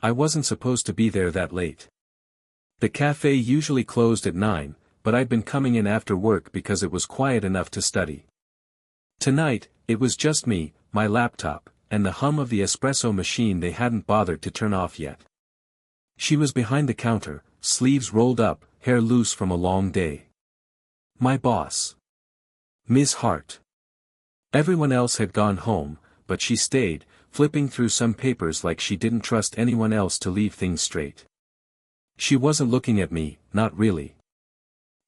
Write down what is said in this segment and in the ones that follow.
I wasn't supposed to be there that late. The cafe usually closed at 9, but I'd been coming in after work because it was quiet enough to study. Tonight, it was just me, my laptop, and the hum of the espresso machine they hadn't bothered to turn off yet. She was behind the counter, sleeves rolled up, hair loose from a long day. My boss. Ms. Hart. Everyone else had gone home, but she stayed, flipping through some papers like she didn't trust anyone else to leave things straight. She wasn't looking at me, not really.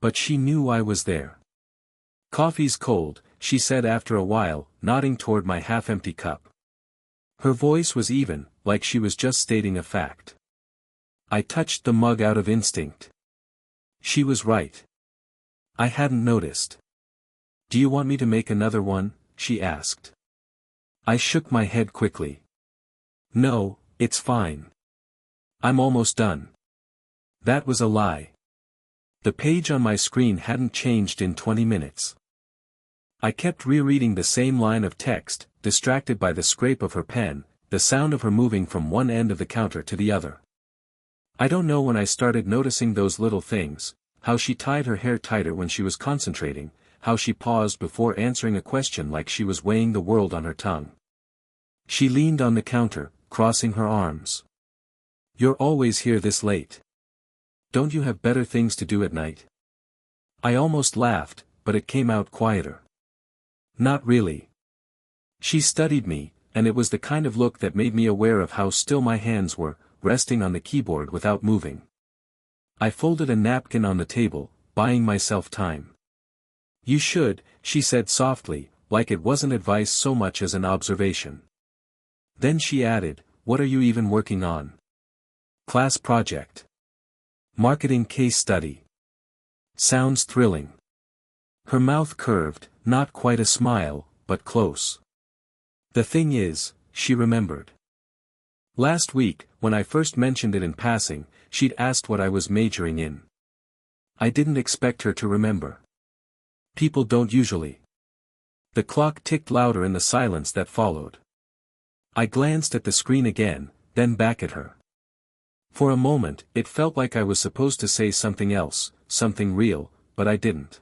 But she knew I was there. "Coffee's cold," she said after a while, nodding toward my half-empty cup. Her voice was even, like she was just stating a fact. I touched the mug out of instinct. She was right. I hadn't noticed. "Do you want me to make another one?" she asked. I shook my head quickly. "No, it's fine. I'm almost done." That was a lie. The page on my screen hadn't changed in 20 minutes. I kept rereading the same line of text, distracted by the scrape of her pen, the sound of her moving from one end of the counter to the other. I don't know when I started noticing those little things, how she tied her hair tighter when she was concentrating, how she paused before answering a question like she was weighing the world on her tongue. She leaned on the counter, crossing her arms. "You're always here this late. Don't you have better things to do at night?" I almost laughed, but it came out quieter. "Not really." She studied me, and it was the kind of look that made me aware of how still my hands were, resting on the keyboard without moving. I folded a napkin on the table, buying myself time. "You should," she said softly, like it wasn't advice so much as an observation. Then she added, "What are you even working on?" "Class project. Marketing case study." Sounds thrilling. Her mouth curved, not quite a smile, but close. "The thing is," she remembered. Last week, when I first mentioned it in passing, she'd asked what I was majoring in. I didn't expect her to remember. People don't usually. The clock ticked louder in the silence that followed. I glanced at the screen again, then back at her. For a moment, it felt like I was supposed to say something else, something real, but I didn't.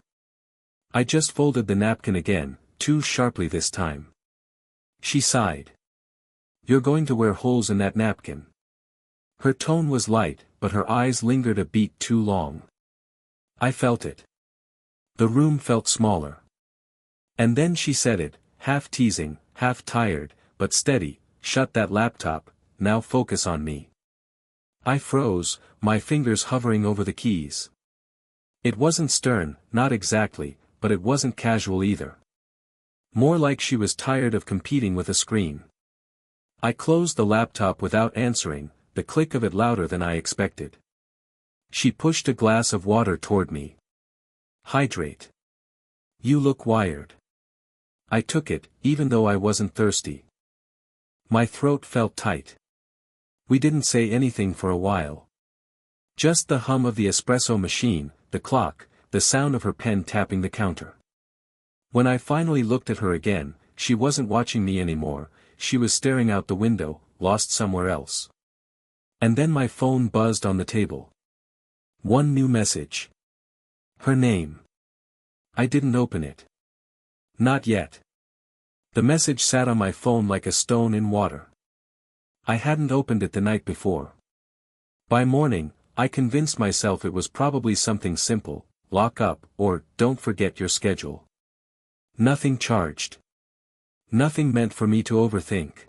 I just folded the napkin again, too sharply this time. She sighed. "You're going to wear holes in that napkin." Her tone was light, but her eyes lingered a beat too long. I felt it. The room felt smaller. And then she said it, half teasing, half tired, but steady, "Shut that laptop, now focus on me." I froze, my fingers hovering over the keys. It wasn't stern, not exactly, but it wasn't casual either. More like she was tired of competing with a screen. I closed the laptop without answering, the click of it louder than I expected. She pushed a glass of water toward me. "Hydrate. You look wired." I took it, even though I wasn't thirsty. My throat felt tight. We didn't say anything for a while. Just the hum of the espresso machine, the clock, the sound of her pen tapping the counter. When I finally looked at her again, she wasn't watching me anymore, she was staring out the window, lost somewhere else. And then my phone buzzed on the table. One new message. Her name. I didn't open it. Not yet. The message sat on my phone like a stone in water. I hadn't opened it the night before. By morning, I convinced myself it was probably something simple, "Lock up," or "Don't forget your schedule." Nothing charged. Nothing meant for me to overthink.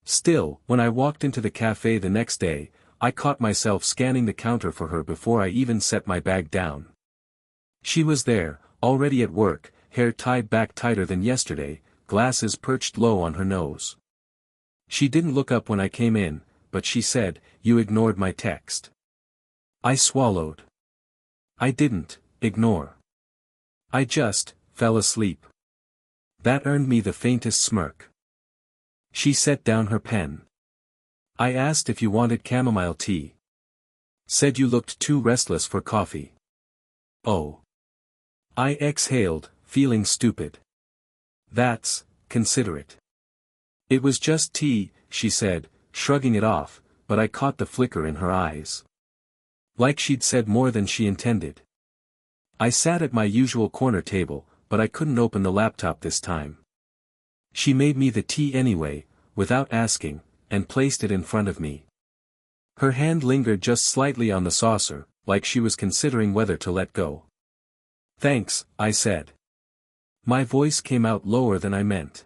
Still, when I walked into the cafe the next day, I caught myself scanning the counter for her before I even set my bag down. She was there, already at work, hair tied back tighter than yesterday, glasses perched low on her nose. She didn't look up when I came in, but she said, "You ignored my text." I swallowed. I didn't ignore. I just fell asleep. That earned me the faintest smirk. She set down her pen. I asked if you wanted chamomile tea. Said you looked too restless for coffee. Oh. I exhaled, feeling stupid. That's considerate. It was just tea, she said, shrugging it off, but I caught the flicker in her eyes. Like she'd said more than she intended. I sat at my usual corner table, but I couldn't open the laptop this time. She made me the tea anyway, without asking, and placed it in front of me. Her hand lingered just slightly on the saucer, like she was considering whether to let go. "Thanks," I said. My voice came out lower than I meant.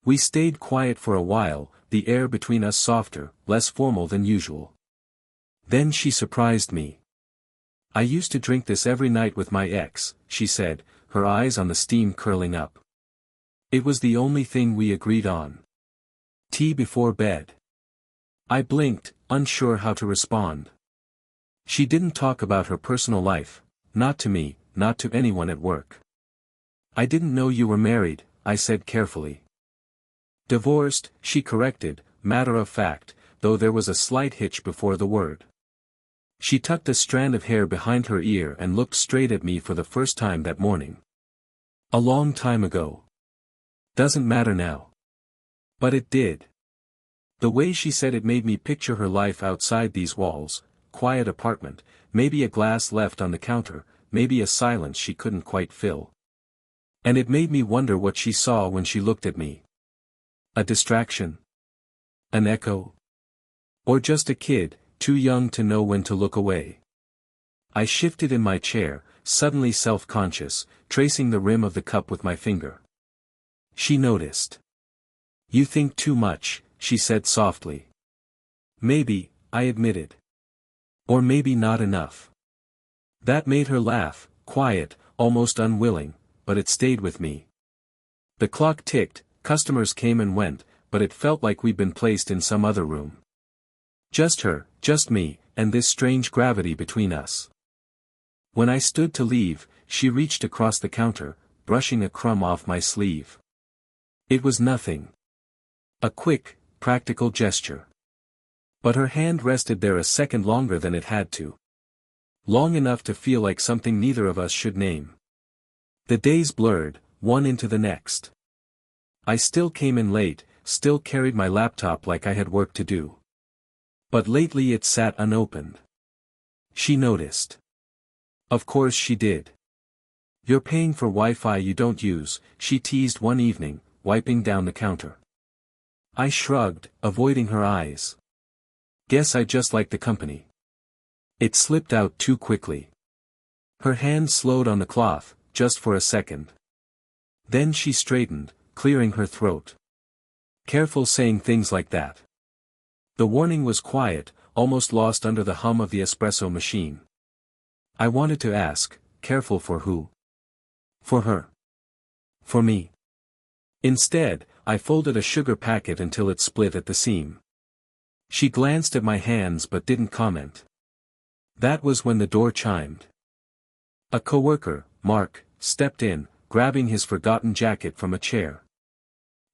We stayed quiet for a while, the air between us softer, less formal than usual. Then she surprised me. "I used to drink this every night with my ex," she said, her eyes on the steam curling up. "It was the only thing we agreed on. Tea before bed." I blinked, unsure how to respond. She didn't talk about her personal life, not to me, not to anyone at work. "I didn't know you were married," I said carefully. "Divorced," she corrected, matter of fact, though there was a slight hitch before the word. She tucked a strand of hair behind her ear and looked straight at me for the first time that morning. "A long time ago. Doesn't matter now." But it did. The way she said it made me picture her life outside these walls, quiet apartment, maybe a glass left on the counter, maybe a silence she couldn't quite fill. And it made me wonder what she saw when she looked at me. A distraction? An echo? Or just a kid, too young to know when to look away? I shifted in my chair, suddenly self-conscious, tracing the rim of the cup with my finger. She noticed. "You think too much," she said softly. "Maybe," I admitted. "Or maybe not enough." That made her laugh, quiet, almost unwilling, but it stayed with me. The clock ticked, customers came and went, but it felt like we'd been placed in some other room. Just her, just me, and this strange gravity between us. When I stood to leave, she reached across the counter, brushing a crumb off my sleeve. It was nothing. A quick, practical gesture. But her hand rested there a second longer than it had to. Long enough to feel like something neither of us should name. The days blurred, one into the next. I still came in late, still carried my laptop like I had work to do. But lately it sat unopened. She noticed. Of course she did. "You're paying for Wi-Fi you don't use," she teased one evening, wiping down the counter. I shrugged, avoiding her eyes. "Guess I just like the company." It slipped out too quickly. Her hand slowed on the cloth, just for a second. Then she straightened, clearing her throat. "Careful saying things like that." The warning was quiet, almost lost under the hum of the espresso machine. I wanted to ask, careful for who? For her? For me? Instead, I folded a sugar packet until it split at the seam. She glanced at my hands but didn't comment. That was when the door chimed. A coworker, Mark, stepped in, grabbing his forgotten jacket from a chair.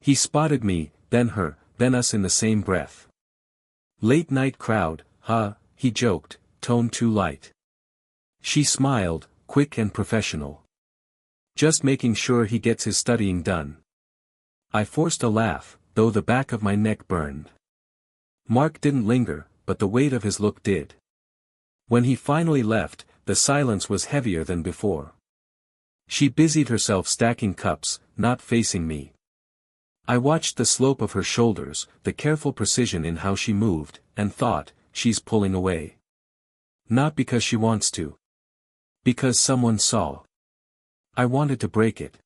He spotted me, then her, then us in the same breath. "Late night crowd, huh?" he joked, tone too light. She smiled, quick and professional. "Just making sure he gets his studying done." I forced a laugh, though the back of my neck burned. Mark didn't linger, but the weight of his look did. When he finally left, the silence was heavier than before. She busied herself stacking cups, not facing me. I watched the slope of her shoulders, the careful precision in how she moved, and thought, she's pulling away. Not because she wants to. Because someone saw. I wanted to break it.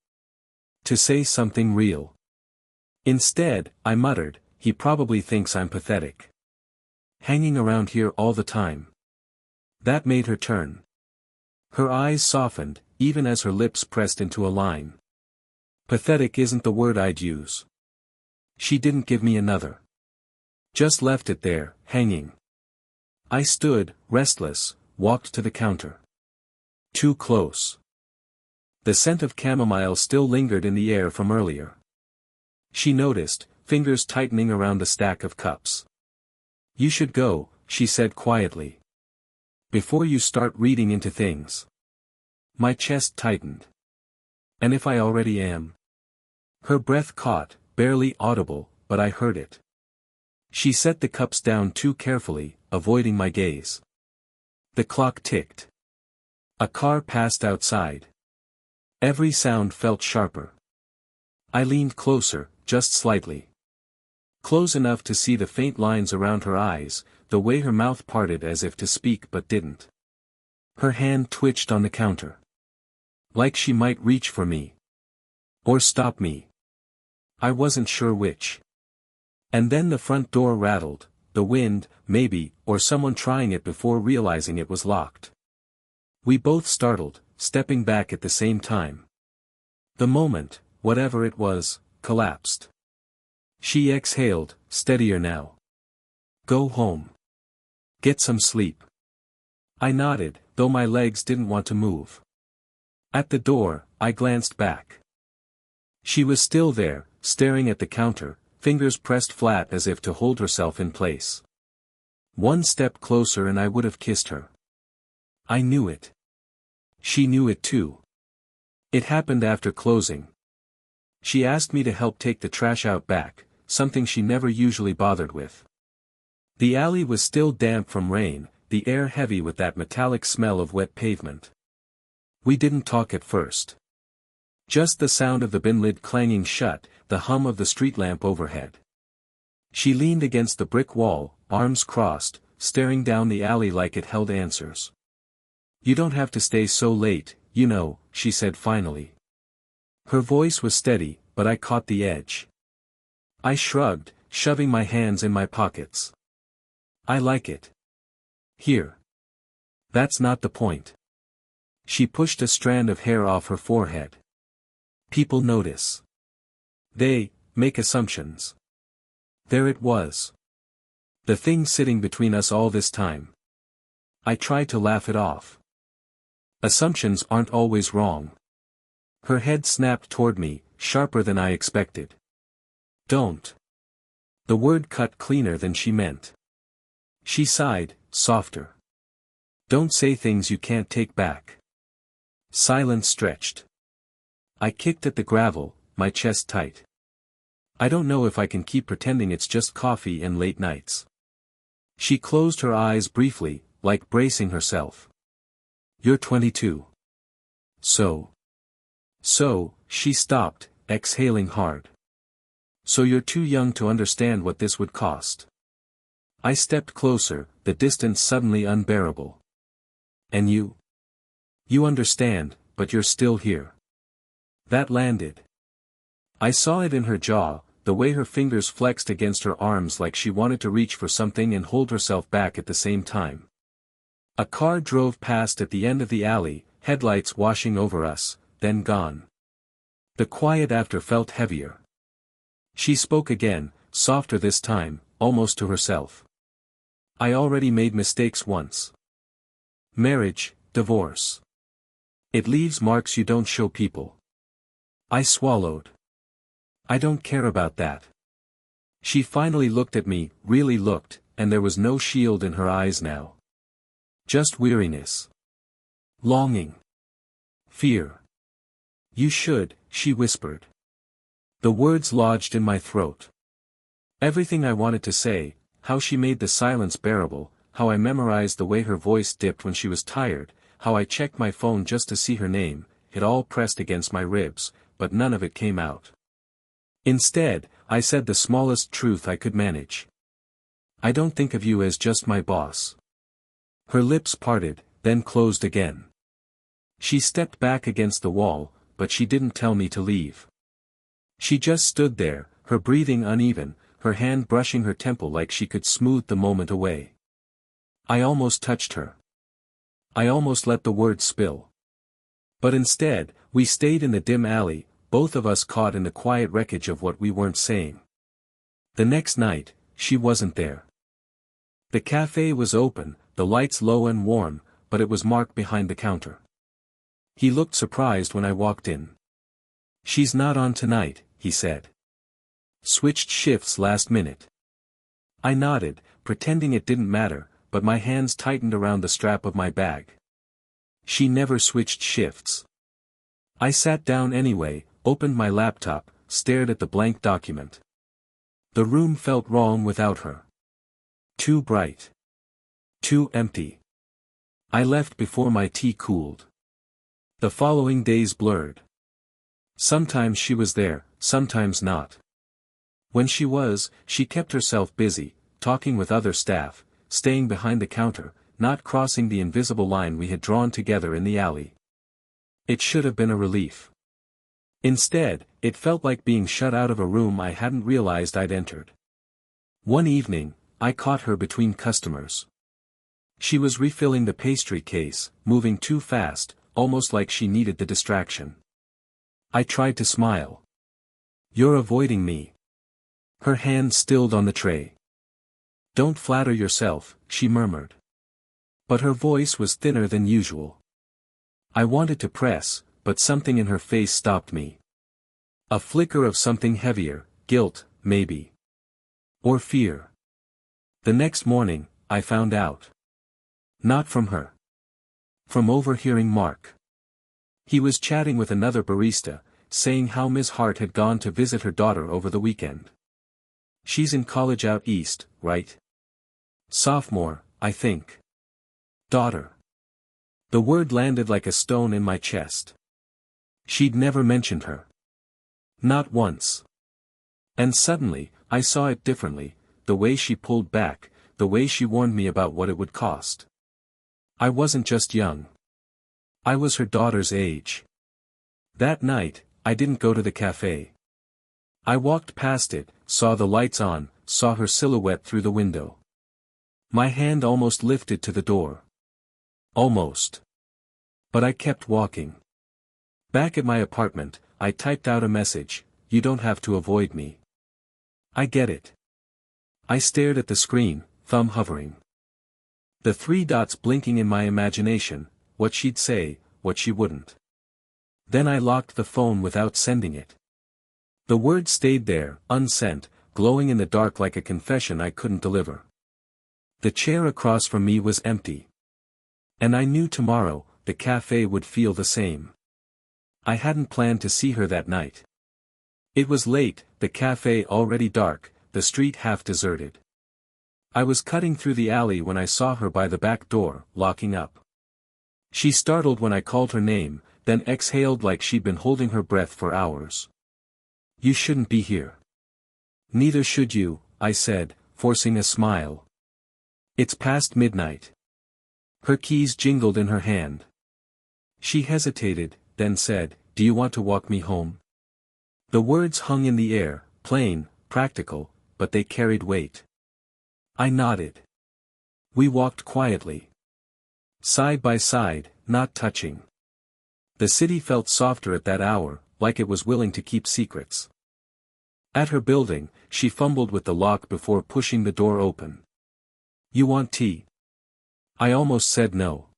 To say something real. Instead, I muttered, "He probably thinks I'm pathetic. Hanging around here all the time." That made her turn. Her eyes softened, even as her lips pressed into a line. Pathetic isn't the word I'd use. She didn't give me another. Just left it there, hanging. I stood, restless, walked to the counter. Too close. The scent of chamomile still lingered in the air from earlier. She noticed, fingers tightening around the stack of cups. "You should go," she said quietly. "Before you start reading into things." My chest tightened. And if I already am? Her breath caught, barely audible, but I heard it. She set the cups down too carefully, avoiding my gaze. The clock ticked. A car passed outside. Every sound felt sharper. I leaned closer, just slightly. Close enough to see the faint lines around her eyes, the way her mouth parted as if to speak but didn't. Her hand twitched on the counter. Like she might reach for me. Or stop me. I wasn't sure which. And then the front door rattled, the wind, maybe, or someone trying it before realizing it was locked. We both startled, stepping back at the same time. The moment, whatever it was, collapsed. She exhaled, steadier now. Go home. Get some sleep. I nodded, though my legs didn't want to move. At the door, I glanced back. She was still there, staring at the counter, fingers pressed flat as if to hold herself in place. One step closer and I would have kissed her. I knew it. She knew it too. It happened after closing. She asked me to help take the trash out back, something she never usually bothered with. The alley was still damp from rain, the air heavy with that metallic smell of wet pavement. We didn't talk at first. Just the sound of the bin lid clanging shut, the hum of the street lamp overhead. She leaned against the brick wall, arms crossed, staring down the alley like it held answers. You don't have to stay so late, you know, she said finally. Her voice was steady, but I caught the edge. I shrugged, shoving my hands in my pockets. I like it. Here. That's not the point. She pushed a strand of hair off her forehead. People notice. They make assumptions. There it was. The thing sitting between us all this time. I tried to laugh it off. Assumptions aren't always wrong. Her head snapped toward me, sharper than I expected. Don't. The word cut cleaner than she meant. She sighed, softer. Don't say things you can't take back. Silence stretched. I kicked at the gravel, my chest tight. I don't know if I can keep pretending it's just coffee and late nights. She closed her eyes briefly, like bracing herself. You're 22. So, she stopped, exhaling hard. So you're too young to understand what this would cost. I stepped closer, the distance suddenly unbearable. And you? You understand, but you're still here. That landed. I saw it in her jaw, the way her fingers flexed against her arms like she wanted to reach for something and hold herself back at the same time. A car drove past at the end of the alley, headlights washing over us, then gone. The quiet after felt heavier. She spoke again, softer this time, almost to herself. I already made mistakes once. Marriage, divorce. It leaves marks you don't show people. I swallowed. I don't care about that. She finally looked at me, really looked, and there was no shield in her eyes now. Just weariness. Longing. Fear. You should, she whispered. The words lodged in my throat. Everything I wanted to say, how she made the silence bearable, how I memorized the way her voice dipped when she was tired, how I checked my phone just to see her name, it all pressed against my ribs, but none of it came out. Instead, I said the smallest truth I could manage. I don't think of you as just my boss. Her lips parted, then closed again. She stepped back against the wall, but she didn't tell me to leave. She just stood there, her breathing uneven, her hand brushing her temple like she could smooth the moment away. I almost touched her. I almost let the words spill. But instead, we stayed in the dim alley, both of us caught in the quiet wreckage of what we weren't saying. The next night, she wasn't there. The cafe was open, the lights low and warm, but it was Mark behind the counter. He looked surprised when I walked in. She's not on tonight, he said. Switched shifts last minute. I nodded, pretending it didn't matter, but my hands tightened around the strap of my bag. She never switched shifts. I sat down anyway, opened my laptop, stared at the blank document. The room felt wrong without her. Too bright. Too empty. I left before my tea cooled. The following days blurred. Sometimes she was there, sometimes not. When she was, she kept herself busy, talking with other staff, staying behind the counter, not crossing the invisible line we had drawn together in the alley. It should have been a relief. Instead, it felt like being shut out of a room I hadn't realized I'd entered. One evening, I caught her between customers. She was refilling the pastry case, moving too fast, almost like she needed the distraction. I tried to smile. "You're avoiding me." Her hand stilled on the tray. "Don't flatter yourself," she murmured. But her voice was thinner than usual. I wanted to press, but something in her face stopped me. A flicker of something heavier, guilt, maybe. Or fear. The next morning, I found out. Not from her. From overhearing Mark. He was chatting with another barista, saying how Miss Hart had gone to visit her daughter over the weekend. "She's in college out east, right? Sophomore, I think." Daughter. The word landed like a stone in my chest. She'd never mentioned her. Not once. And suddenly, I saw it differently, the way she pulled back, the way she warned me about what it would cost. I wasn't just young. I was her daughter's age. That night, I didn't go to the cafe. I walked past it, saw the lights on, saw her silhouette through the window. My hand almost lifted to the door. Almost. But I kept walking. Back at my apartment, I typed out a message: "You don't have to avoid me. I get it." I stared at the screen, thumb hovering. The 3 dots blinking in my imagination, what she'd say, what she wouldn't. Then I locked the phone without sending it. The word stayed there, unsent, glowing in the dark like a confession I couldn't deliver. The chair across from me was empty. And I knew tomorrow, the cafe would feel the same. I hadn't planned to see her that night. It was late, the cafe already dark, the street half deserted. I was cutting through the alley when I saw her by the back door, locking up. She startled when I called her name, then exhaled like she'd been holding her breath for hours. "You shouldn't be here." "Neither should you," I said, forcing a smile. "It's past midnight." Her keys jingled in her hand. She hesitated, then said, "Do you want to walk me home?" The words hung in the air, plain, practical, but they carried weight. I nodded. We walked quietly. Side by side, not touching. The city felt softer at that hour, like it was willing to keep secrets. At her building, she fumbled with the lock before pushing the door open. "You want tea?" I almost said no.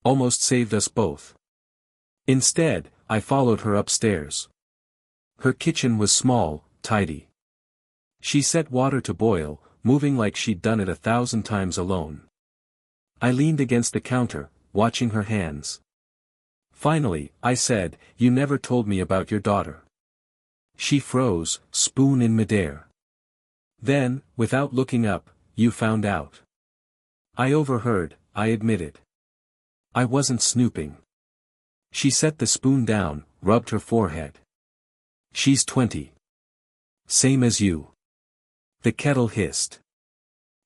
Almost saved us both. Instead, I followed her upstairs. Her kitchen was small, tidy. She set water to boil, moving like she'd done it 1,000 times alone. I leaned against the counter, watching her hands. Finally, I said, "You never told me about your daughter." She froze, spoon in midair. Then, without looking up, "You found out." I overheard, I admitted. I wasn't snooping. She set the spoon down, rubbed her forehead. "She's 20. Same as you." The kettle hissed.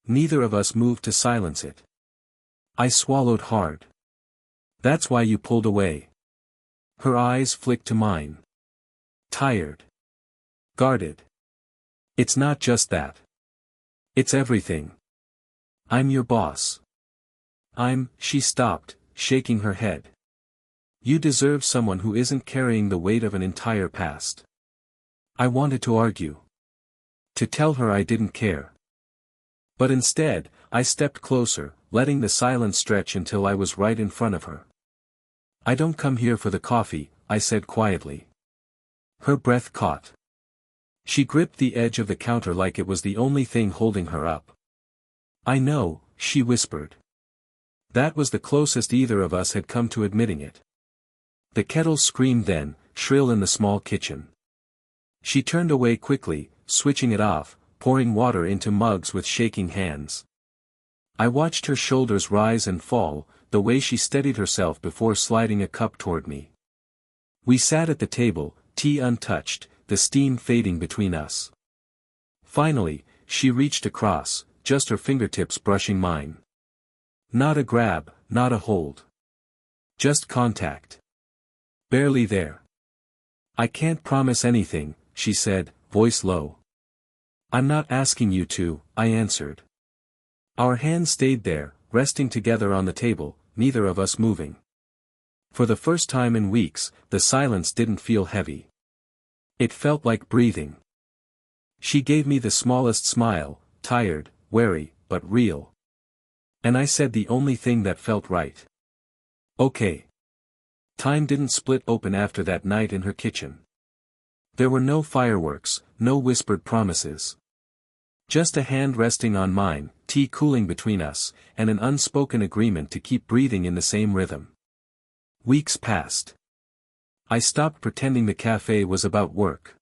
Neither of us moved to silence it. I swallowed hard. "That's why you pulled away." Her eyes flicked to mine. Tired. Guarded. "It's not just that. It's everything. I'm your boss. She stopped, shaking her head. "You deserve someone who isn't carrying the weight of an entire past." I wanted to argue. To tell her I didn't care. But instead, I stepped closer, letting the silence stretch until I was right in front of her. "I don't come here for the coffee," I said quietly. Her breath caught. She gripped the edge of the counter like it was the only thing holding her up. "I know," she whispered. That was the closest either of us had come to admitting it. The kettle screamed then, shrill in the small kitchen. She turned away quickly, switching it off, pouring water into mugs with shaking hands. I watched her shoulders rise and fall, the way she steadied herself before sliding a cup toward me. We sat at the table, tea untouched, the steam fading between us. Finally, she reached across, just her fingertips brushing mine. Not a grab, not a hold. Just contact. Barely there. I can't promise anything, she said, voice low. I'm not asking you to, I answered. Our hands stayed there, resting together on the table, neither of us moving. For the first time in weeks, the silence didn't feel heavy. It felt like breathing. She gave me the smallest smile, tired, wary, but real. And I said the only thing that felt right. Okay. Time didn't split open after that night in her kitchen. There were no fireworks, no whispered promises. Just a hand resting on mine, tea cooling between us, and an unspoken agreement to keep breathing in the same rhythm. Weeks passed. I stopped pretending the cafe was about work.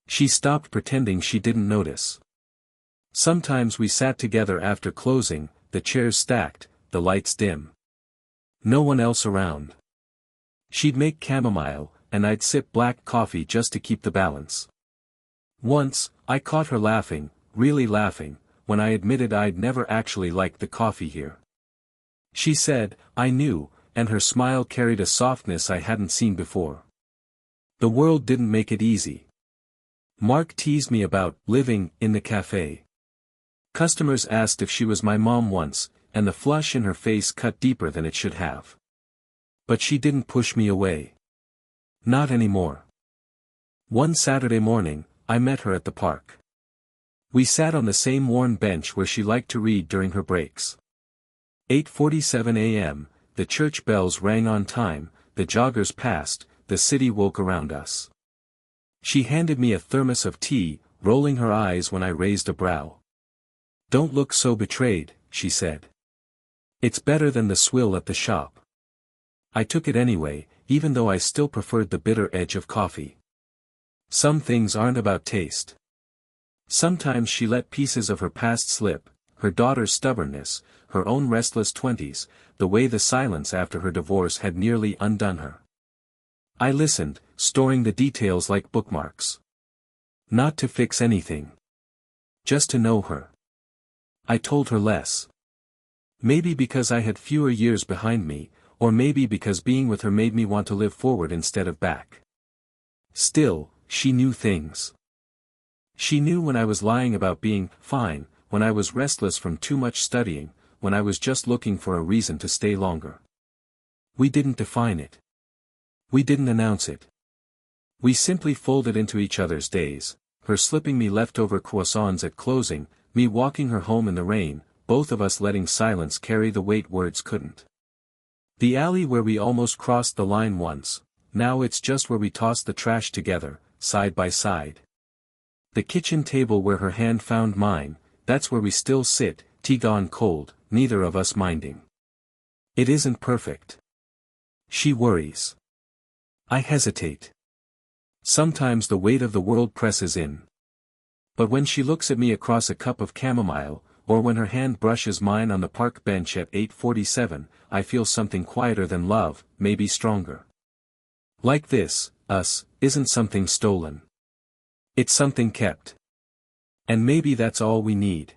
She stopped pretending she didn't notice. Sometimes we sat together after closing, the chairs stacked, the lights dim. No one else around. She'd make chamomile, and I'd sip black coffee just to keep the balance. Once, I caught her laughing, really laughing, when I admitted I'd never actually liked the coffee here. She said, I knew, and her smile carried a softness I hadn't seen before. The world didn't make it easy. Mark teased me about living in the cafe. Customers asked if she was my mom once, and the flush in her face cut deeper than it should have. But she didn't push me away. Not anymore. One Saturday morning, I met her at the park. We sat on the same worn bench where she liked to read during her breaks. 8:47 a.m., the church bells rang on time, the joggers passed, the city woke around us. She handed me a thermos of tea, rolling her eyes when I raised a brow. Don't look so betrayed, she said. It's better than the swill at the shop. I took it anyway, even though I still preferred the bitter edge of coffee. Some things aren't about taste. Sometimes she let pieces of her past slip, her daughter's stubbornness, her own restless 20s, the way the silence after her divorce had nearly undone her. I listened, storing the details like bookmarks. Not to fix anything. Just to know her. I told her less. Maybe because I had fewer years behind me, or maybe because being with her made me want to live forward instead of back. Still, she knew things. She knew when I was lying about being fine, when I was restless from too much studying, when I was just looking for a reason to stay longer. We didn't define it. We didn't announce it. We simply folded into each other's days, her slipping me leftover croissants at closing, me walking her home in the rain, both of us letting silence carry the weight words couldn't. The alley where we almost crossed the line once, now it's just where we tossed the trash together, side by side. The kitchen table where her hand found mine, that's where we still sit, tea gone cold, neither of us minding. It isn't perfect. She worries. I hesitate. Sometimes the weight of the world presses in. But when she looks at me across a cup of chamomile, or when her hand brushes mine on the park bench at 8:47, I feel something quieter than love, maybe stronger. Like this, us, isn't something stolen. It's something kept. And maybe that's all we need.